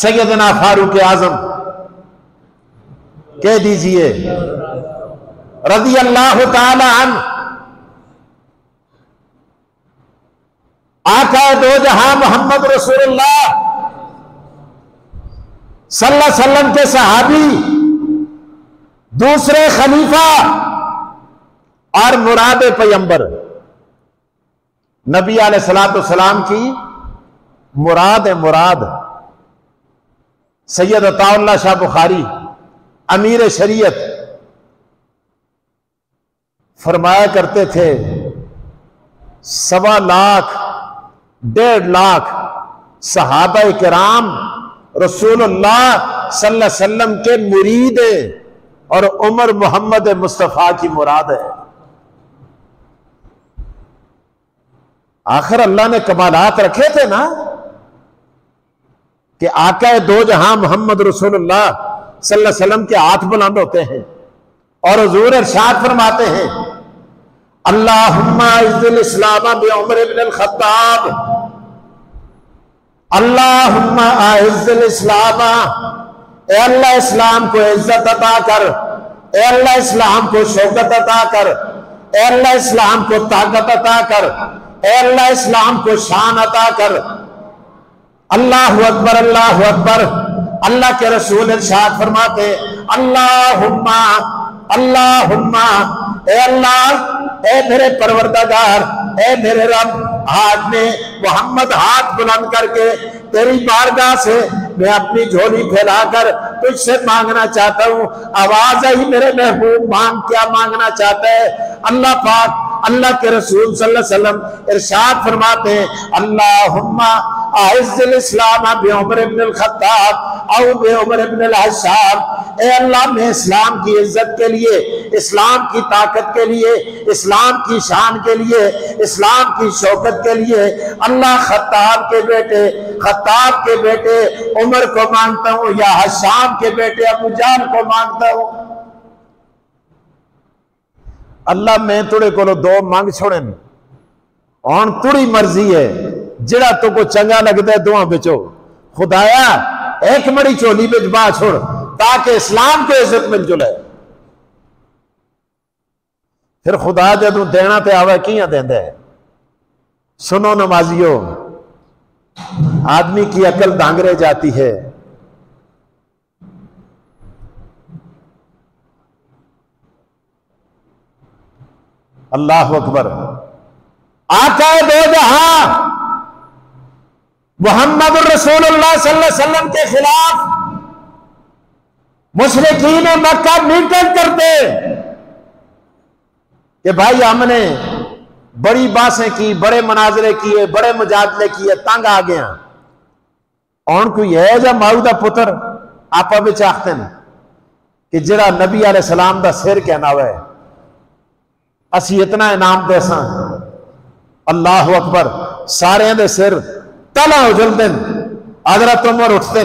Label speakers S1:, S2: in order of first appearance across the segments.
S1: सैयदना फारूक आजम कह दीजिए रज़ी अल्लाह तआला अन्हु, आका दो जहां मोहम्मद रसूलुल्लाह सल्लल्लाहु अलैहि वसल्लम के सहाबी, दूसरे खलीफा और मुराद पैगंबर, नबी अलैहिस्सलातु वस्सलाम की मुराद सैयद अताउल्लाह शाह बुखारी अमीर शरीयत फरमाया करते थे 1.25 लाख 1.5 लाख सहाबा किराम रसूलुल्लाह सल्लल्लाहु अलैहि वसल्लम के मुरीद और उमर मोहम्मद मुस्तफ़ा की मुराद है। आखिर अल्लाह ने कमालात रखे थे ना कि आका दो जहां मोहम्मद रसूलुल्लाह सल्लल्लाहु अलैहि वसल्लम के हाथ बुलंद होते हैं और हुजूर इरशाद फरमाते हैं अल्लाहुम्मा इज़्ज़िल इस्लाम बि उमर इब्न अल खत्ताब, अल्लाहुम्मा इज़्ज़िल इस्लाम, ए अल्लाह इस्लाम को इज्जत अता कर, ए अल्लाह इस्लाम को शौकत अता कर, ए अल्लाह इस्लाम को ताकत अता कर, ए अल्लाह इस्लाम को शान अता कर। अल्लाहु अकबर अल्लाहु अकबर। अल्लाह के रसूल इरशाद फरमाते अल्लाहुम्मा अल्लाहुम्मा, ए अल्लाह, ए मेरे परवरदिगार, ए मेरे रब, आज में मोहम्मद हाथ बुलंद करके तेरी बारगाह से मैं अपनी झोली फैलाकर तुझसे मांगना चाहता हूँ। आवाज आई मेरे महबूब, मांग, क्या मांगना चाहता है? अल्लाह पाक, अल्लाह के रसूल सल्लल्लाहु अलैहि वसल्लम इरशाद फरमाते हैं अल्लाहुम्मा आइज़्ज़िल इस्लाम बि उमर इब्न अल खत्ताब औ बि उमर इब्न अल हश्शाब। ए अल्लाह, मैं इस्लाम की इज्जत के लिए, इस्लाम की ताकत के लिए, इस्लाम की शान के लिए, इस्लाम की शौकत के लिए अल्लाह खत्ताब के बेटे उमर को मांगता हूं या हश्शाम के बेटे अबू जान को मांगता हूं। अल्लाह मैं तुड़े को दो मंग छोड़े और तुड़ी मर्जी है जिड़ा तो को चंगा लगता है दोवां बिचो खुदाया एक मड़ी झोली बिच बा छोड़ ताकि इस्लाम को इज्जत मिल जुले। फिर खुदा जदों देना ते आवे कियां देंदा है? सुनो नमाजियों, आदमी की अकल दांगरे जाती है। अल्लाह अकबर। आका दो जहां मोहम्मद रसूलुल्लाह सल्लल्लाहु अलैहि वसल्लम के खिलाफ मुशरिकीन मक्का मीटिंग करते कि भाई हमने बड़ी बातें की, बड़े मनाजरे किए, बड़े मुजादले किए, तंग आ गया। और कोई है जा माऊ दा पुत्र आपा विच आखते हैं कि जिहड़ा नबी अलैहि सलाम दा सिर कहना है असी इतना इनाम देसा। अल्लाह अकबर। सारे दे सिर तला उजलते हजरत उमर उठते,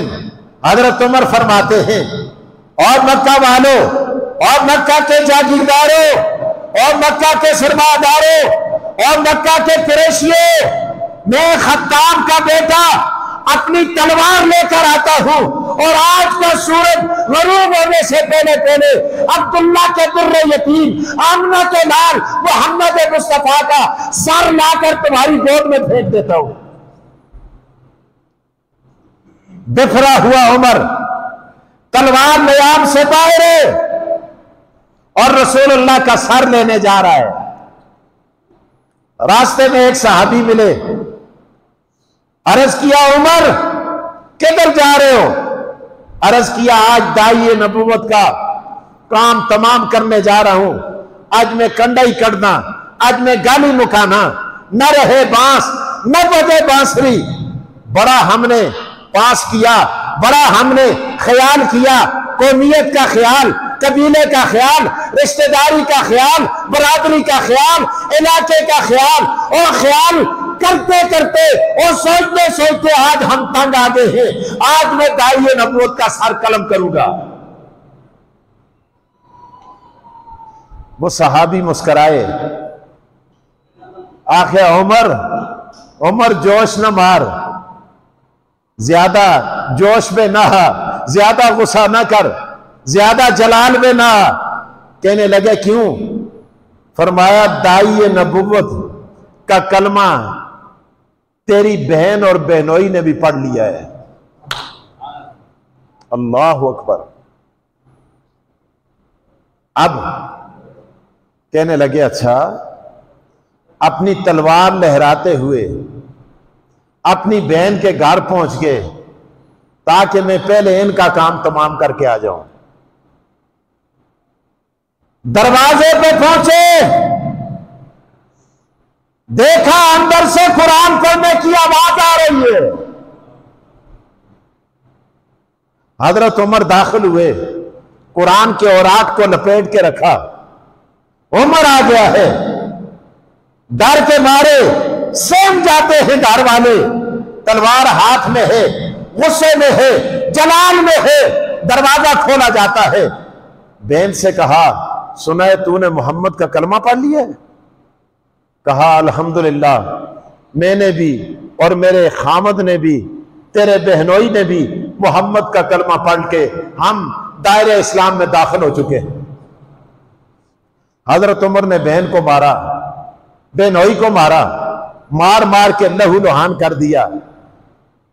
S1: हजरत उमर फरमाते हैं और मक्का वालों और मक्का के जागीरदारों और मक्का के सरमादारों और मक्का के कुरैशियों, मैं खत्ताब का बेटा अपनी तलवार लेकर आता हूं और आज का सूरज गरूब होने से पहले पहले अब्दुल्ला के दुर्रे यतीम, आमना के लाल मोहम्मद मुस्तफा का सर लाकर तुम्हारी गोद में फेंक देता हूं। बिखरा हुआ उमर तलवार नयाब से बाहर और रसूलुल्लाह का सर लेने जा रहा है। रास्ते में एक सहाबी मिले, अर्ज किया उमर किधर जा रहे हो? अर्ज किया आज दाई नबूवत का काम तमाम करने जा रहा हूं। आज मैं कंडा ही कटना, आज मैं गाली मुकाना, न रहे बांस न बजे बांसुरी। बड़ा हमने पास किया, बड़ा हमने ख्याल किया, कौमियत का ख्याल, कबीले का ख्याल, रिश्तेदारी का ख्याल, बरादरी का ख्याल, इलाके का ख्याल, और ख्याल करते करते और सोचते सोचते आज हम तंग आ गए हैं। आज मैं दाई नबूवत का सर कलम करूंगा। वो सहाबी मुस्कुराए, आखे उमर, उमर जोश न मार, ज्यादा जोश में ना आ, ज्यादा गुस्सा ना कर, ज्यादा जलाल में ना आ। कहने लगे क्यों? फरमाया दाई नबुव्वत का कलमा तेरी बहन और बहनोई ने भी पढ़ लिया है। अल्लाह अकबर। अब कहने लगे अच्छा, अपनी तलवार लहराते हुए अपनी बहन के घर पहुंच गए ताकि मैं पहले इनका काम तमाम करके आ जाऊं। दरवाजे पे पहुंचे, देखा अंदर से कुरान पढ़ने की आवाज आ रही है। हजरत उमर दाखिल हुए, कुरान के औराक को लपेट के रखा। उमर आ गया है, डर के मारे सेम जाते हैं घर वाले, तलवार हाथ में है, गुस्से में है, जलाल में है। दरवाजा खोला जाता है। बहन से कहा सुना है तूने मोहम्मद का कलमा पढ़ लिया है? कहा अल्हम्दुलिल्लाह, मैंने भी और मेरे खामद ने भी, तेरे बहनोई ने भी मोहम्मद का कलमा पढ़ के हम दायरे इस्लाम में दाखिल हो चुके हैं। हजरत उमर ने बहन को मारा, बहनोई को मारा, मार मार के लहू लुहान कर दिया।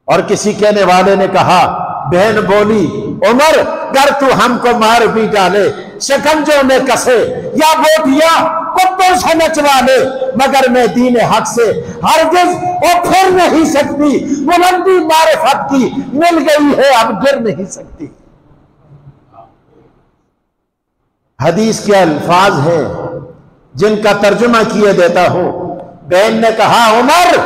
S1: और किसी कहने वाले ने कहा, बहन बोली उमर अगर तू हमको मार भी डाले, शिकंजों में कसे या बोटिया कुत्तों से नचवा ले, मगर मैं दीन हक से हरगिज और फिर नहीं सकती। बुलंदी मारिफत की मिल गई है, अब गिर नहीं सकती। हदीस के अल्फाज हैं जिनका तर्जुमा किए देता हूं। बहन ने कहा उमर,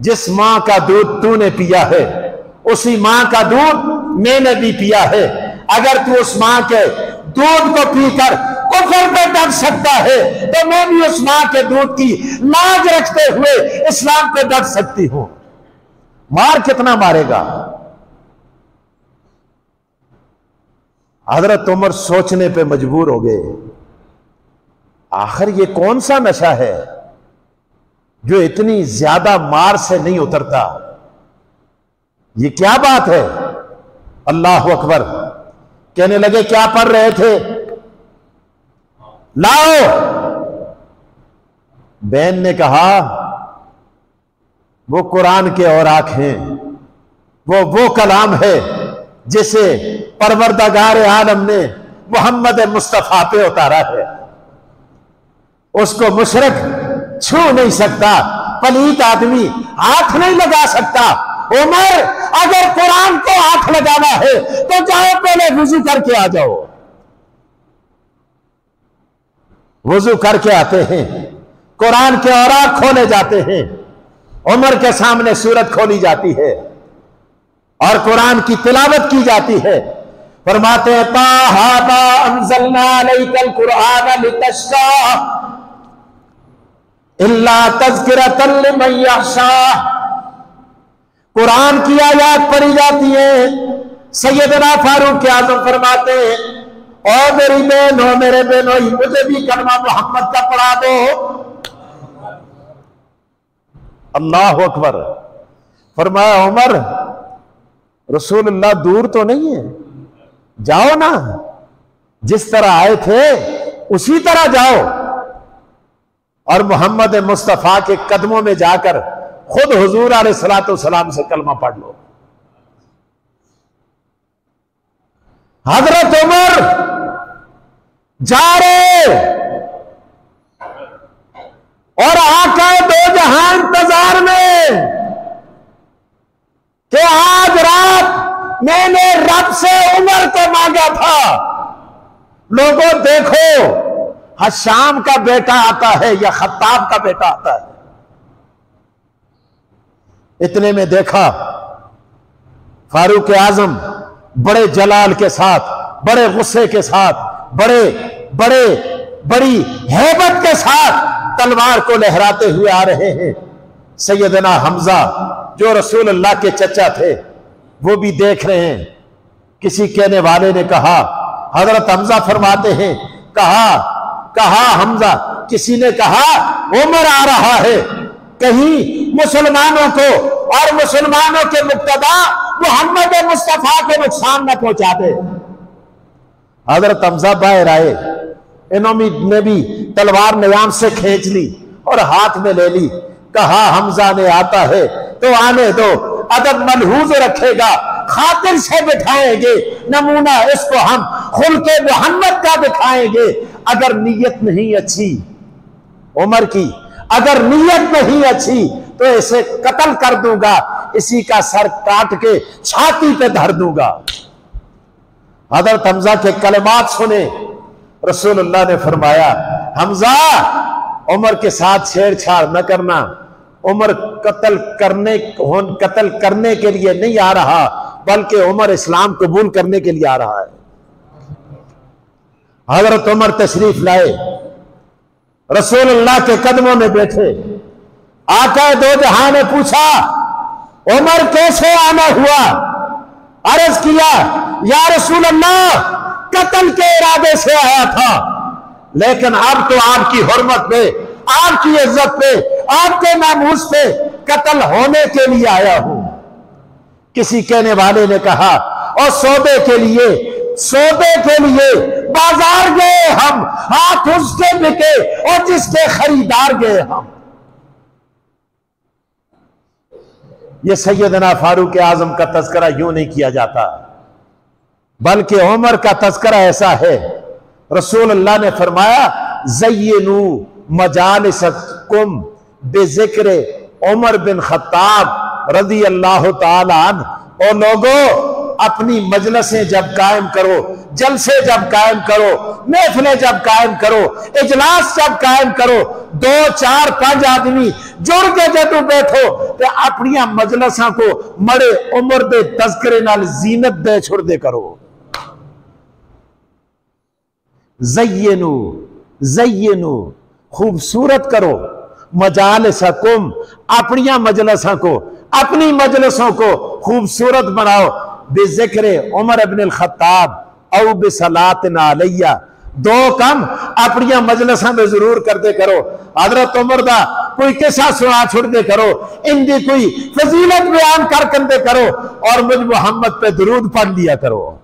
S1: जिस मां का दूध तूने पिया है उसी मां का दूध मैंने भी पिया है। अगर तू उस मां के दूध को पीकर कुफर पे डट सकता है तो मैं भी उस मां के दूध की लाज रखते हुए इस्लाम पे डट सकती हूं। मार कितना मारेगा? हजरत उमर सोचने पे मजबूर हो गए, आखिर ये कौन सा नशा है जो इतनी ज्यादा मार से नहीं उतरता? ये क्या बात है? अल्लाह अकबर। कहने लगे क्या पढ़ रहे थे? लाओ। बहन ने कहा वो कुरान के औराक हैं, वो कलाम है जिसे परवरदिगार आलम ने मोहम्मद मुस्तफा पे उतारा है। उसको मुशरिक छू नहीं सकता, पलीत आदमी हाथ नहीं लगा सकता। उमर, अगर कुरान को हाथ लगाना है तो जाओ पहले वुजू करके आ जाओ। वुजू करके आते हैं, कुरान के औराक खोले जाते हैं, उमर के सामने सूरत खोली जाती है और कुरान की तिलावत की जाती है। फरमाते हैं ताहा मा अंज़लना अलैकल कुरआन लितश्का इल्ला तज़किरतन लिमन यख्शा। कुरान की आयत पढ़ी जाती है। सैयदना फारूक आज़म फरमाते हैं, और मेरी बहन हो, मेरे बहनों, मुझे भी कलमा मोहम्मद का पढ़ा दो। अल्लाह अकबर। फरमाया उमर, रसूलुल्लाह दूर तो नहीं है, जाओ ना, जिस तरह आए थे उसी तरह जाओ और मोहम्मद मुस्तफा के कदमों में जाकर खुद हुजूर अलैहिस्सलातु वस्सलाम से कलमा पढ़ लो। हजरत उमर जा रहे और आका दो जहां इंतजार में कि आज रात मैंने रब से उमर को मांगा था। लोगों देखो, हशाम का बेटा आता है या खत्ताब का बेटा आता है। इतने में देखा फारूक आजम बड़े जलाल के साथ, बड़े गुस्से के साथ, बड़ी हैबत के साथ तलवार को लहराते हुए आ रहे हैं। सैयदना हमजा जो रसूलुल्लाह के चचा थे वो भी देख रहे हैं। किसी कहने वाले ने कहा, हजरत हमजा फरमाते हैं, कहा हमजा, किसी ने कहा उमर आ रहा है, कहीं मुसलमानों को और मुसलमानों के मुक्तदा मोहम्मद मुस्तफा को नुकसान न पहुंचा दे। हजरत हमजा बाहर आए, इन्होंने भी तलवार निजाम से खींच ली और हाथ में ले ली। कहा हमजा ने आता है तो आने दो, अदब मलहूज रखेगा, खातिर से बिठाएंगे, नमूना इसको हम खुल्के मोहम्मद का दिखाएंगे। अगर नीयत नहीं अच्छी उमर की, अगर नीयत नहीं अच्छी तो इसे कत्ल कर दूंगा, इसी का सर काट के छाती पे धर दूंगा। हजरत हमजा के कलमात सुने, रसूलुल्लाह ने फरमाया हमजा उमर के साथ छेड़छाड़ न करना, उमर कत्ल करने के लिए नहीं आ रहा, बल्कि उमर इस्लाम कबूल करने के लिए आ रहा है। हजरत उमर तशरीफ लाए, रसूलुल्लाह के कदमों में बैठे। आका दो जहां ने पूछा उमर कैसे आना हुआ? अर्ज किया या रसूलल्लाह कत्ल के इरादे से आया था, लेकिन अब तो आपकी हुर्मत पे, आपकी इज्जत पे, आपके नामूस पे कत्ल होने के लिए आया हूं। किसी कहने वाले ने कहा और सौदे के लिए बाजार गए हम, हाथ उसके बिके और जिसके खरीदार गए हम। यह सैयदना फारूक आजम का तज़किरा यूं नहीं किया जाता, बल्कि उमर का तज़किरा ऐसा है। रसूलुल्लाह ने फरमाया ज़य्यिनू मजालिसकुम बिज़िक्र उमर बिन खत्ताब रज़ी अल्लाह तआला अन्हु। और लोगों अपनी मजलिसें जब कायम करो, जलसे जब कायम करो, महफिलें जब कायम करो, इजलास जब कायम करो, 2 4 5 आदमी जुड़ के जदू बैठो तो अपनी मजलिसां को मड़े उमर दे तज़किरे नाल जीनत दे छुड़ दे करो। ज़य्यिनू खूबसूरत करो मजालिसकुम, अपनी मजलिसों को खूबसूरत बनाओ, बिज़िक्र उमर इब्न खत्ताब औ बिसलातिन अलैया। 2 काम अपनी मजलिसां में जरूर करते करो। हजरत उमर दा कोई किस्सा सुना छुड़ते करो, इनकी कोई फजीलत बयान कर करते करो और मुझ मोहम्मद पे दुरूद पढ़ लिया करो।